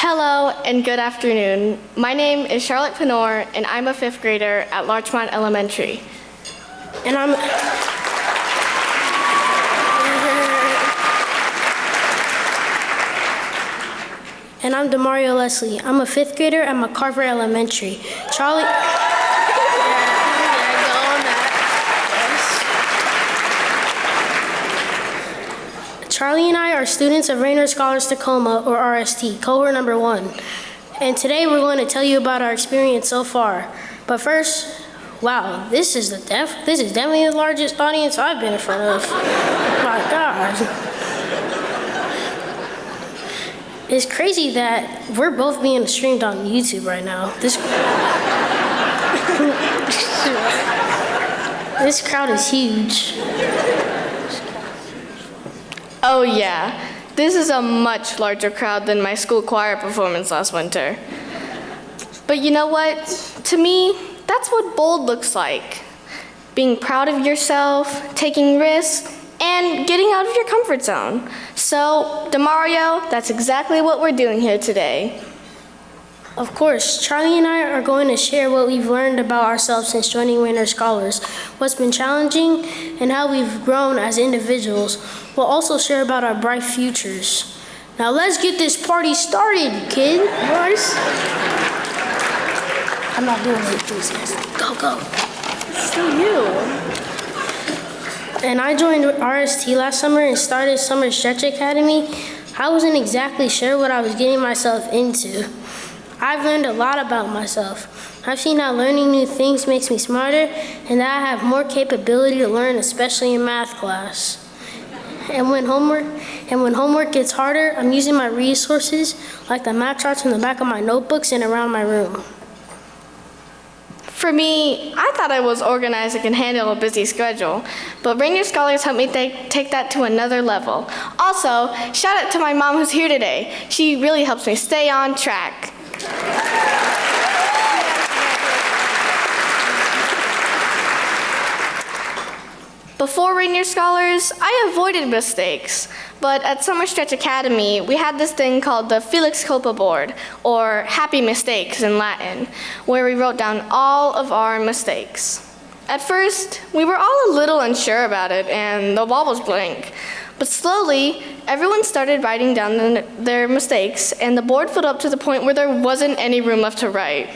Hello and good afternoon. My name is Charlotte Penor and I'm a 5th grader at Larchmont Elementary. And I'm DaMario Leslie. I'm a 5th grader at McCarver Elementary. Charlie and I are students of Rainier Scholars Tacoma, or RST, cohort number 1. And today we're going to tell you about our experience so far. But first, wow, this is definitely the largest audience I've been in front of. My God. It's crazy that we're both being streamed on YouTube right now. This crowd is huge. Oh yeah, this is a much larger crowd than my school choir performance last winter. But you know what? To me, that's what bold looks like. Being proud of yourself, taking risks, and getting out of your comfort zone. So, DaMario, that's exactly what we're doing here today. Of course, Charlie and I are going to share what we've learned about ourselves since joining Rainier Scholars, what's been challenging, and how we've grown as individuals. We'll also share about our bright futures. Now let's get this party started, kid. Boys. I'm not doing it, please. Go. So you. And I joined RST last summer and started Summer Stretch Academy. I wasn't exactly sure what I was getting myself into. I've learned a lot about myself. I've seen how learning new things makes me smarter and that I have more capability to learn, especially in math class. And when homework gets harder, I'm using my resources like the math charts in the back of my notebooks and around my room. For me, I thought I was organized and could handle a busy schedule, but Rainier Scholars helped me take that to another level. Also, shout out to my mom who's here today. She really helps me stay on track. Before Rainier Scholars, I avoided mistakes, but at Summer Stretch Academy, we had this thing called the Felix Culpa board, or happy mistakes in Latin, where we wrote down all of our mistakes. At first, we were all a little unsure about it, and the wall was blank. But slowly, everyone started writing down their mistakes, and the board filled up to the point where there wasn't any room left to write.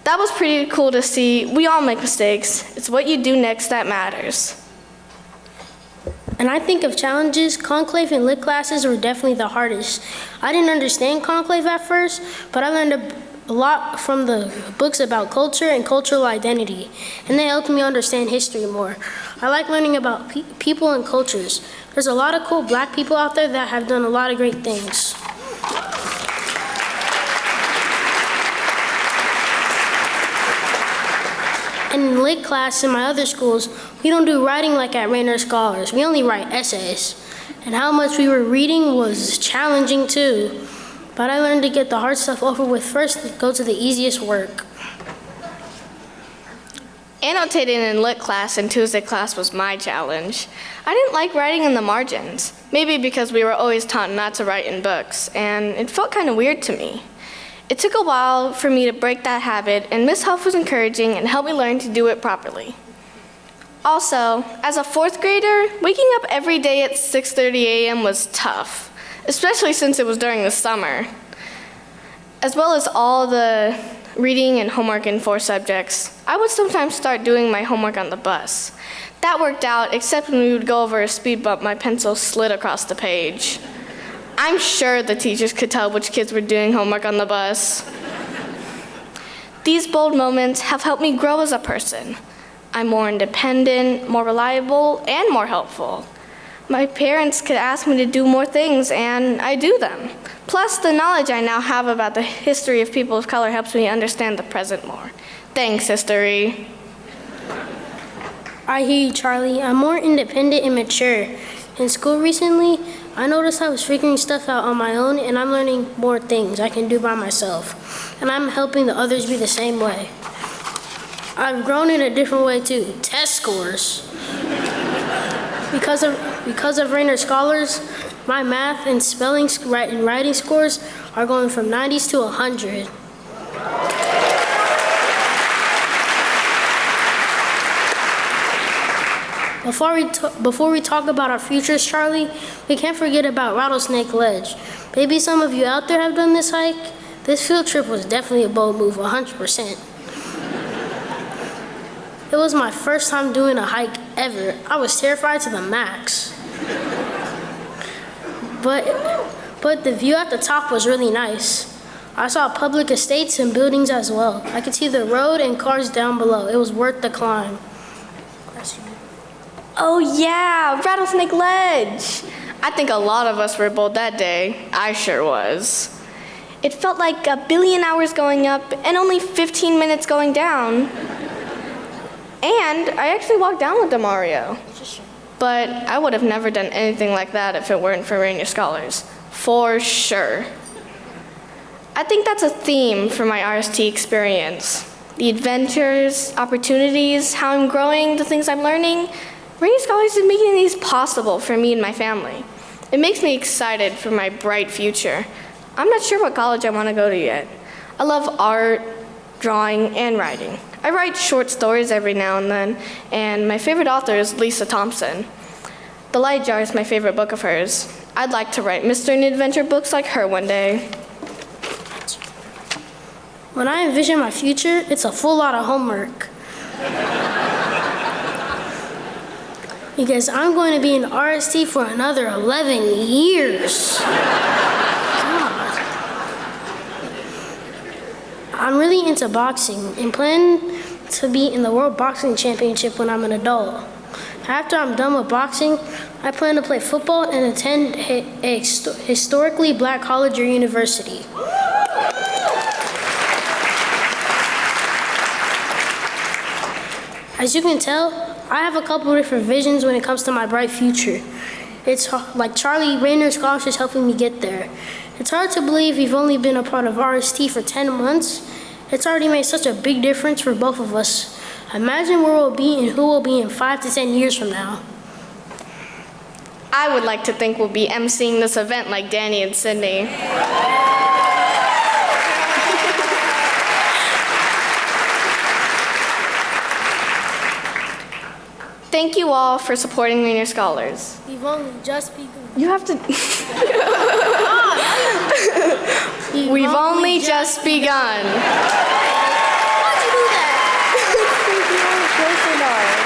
That was pretty cool to see. We all make mistakes. It's what you do next that matters. And I think of challenges, conclave and lit classes were definitely the hardest. I didn't understand conclave at first, but I learned a lot from the books about culture and cultural identity, and they helped me understand history more. I like learning about people and cultures. There's a lot of cool Black people out there that have done a lot of great things. And in lit class in my other schools, we don't do writing like at Rainier Scholars. We only write essays. And how much we were reading was challenging too. But I learned to get the hard stuff over with first and go to the easiest work. Annotating in lit class and Tuesday class was my challenge. I didn't like writing in the margins, maybe because we were always taught not to write in books, and it felt kind of weird to me. It took a while for me to break that habit, and Miss Huff was encouraging and helped me learn to do it properly. Also, as a 4th grader, waking up every day at 6:30 a.m. was tough, especially since it was during the summer, as well as all the reading and homework in 4 subjects. I would sometimes start doing my homework on the bus. That worked out, except when we would go over a speed bump, my pencil slid across the page. I'm sure the teachers could tell which kids were doing homework on the bus. These bold moments have helped me grow as a person. I'm more independent, more reliable, and more helpful. My parents could ask me to do more things, and I do them. Plus, the knowledge I now have about the history of people of color helps me understand the present more. Thanks, history. I hear you, Charlie. I'm more independent and mature. In school recently, I noticed I was figuring stuff out on my own, and I'm learning more things I can do by myself. And I'm helping the others be the same way. I've grown in a different way too, test scores. Because of Rainier Scholars, My math and spelling and writing scores are going from 90s to 100. Before we talk about our futures, Charlie, we can't forget about Rattlesnake Ledge. Maybe some of you out there have done this hike. This field trip was definitely a bold move, 100%. It was my first time doing a hike ever. I was terrified to the max. But the view at the top was really nice. I saw public estates and buildings as well. I could see the road and cars down below. It was worth the climb. Oh yeah, Rattlesnake Ledge. I think a lot of us were bold that day. I sure was. It felt like a billion hours going up and only 15 minutes going down. And I actually walked down with DaMario. But I would have never done anything like that if it weren't for Rainier Scholars. For sure. I think that's a theme for my RST experience. The adventures, opportunities, how I'm growing, the things I'm learning. Rainier Scholars is making these possible for me and my family. It makes me excited for my bright future. I'm not sure what college I want to go to yet. I love art, drawing, and writing. I write short stories every now and then, and my favorite author is Lisa Thompson. The Light Jar is my favorite book of hers. I'd like to write mystery and adventure books like her one day. When I envision my future, it's a full lot of homework. Because I'm going to be in RST for another 11 years. God. I'm really into boxing and plan to be in the World Boxing Championship when I'm an adult. After I'm done with boxing, I plan to play football and attend a historically black college or university. As you can tell, I have a couple different visions when it comes to my bright future. It's like Charlie, Rainier Scholars is helping me get there. It's hard to believe we've only been a part of RST for 10 months. It's already made such a big difference for both of us. Imagine where we'll be and who we'll be in 5 to 10 years from now. I would like to think we'll be emceeing this event like Danny and Sydney. Thank you all for supporting Rainier Scholars. We've only just begun. You have to... We've only just begun. Why'd you do that? It's close enough.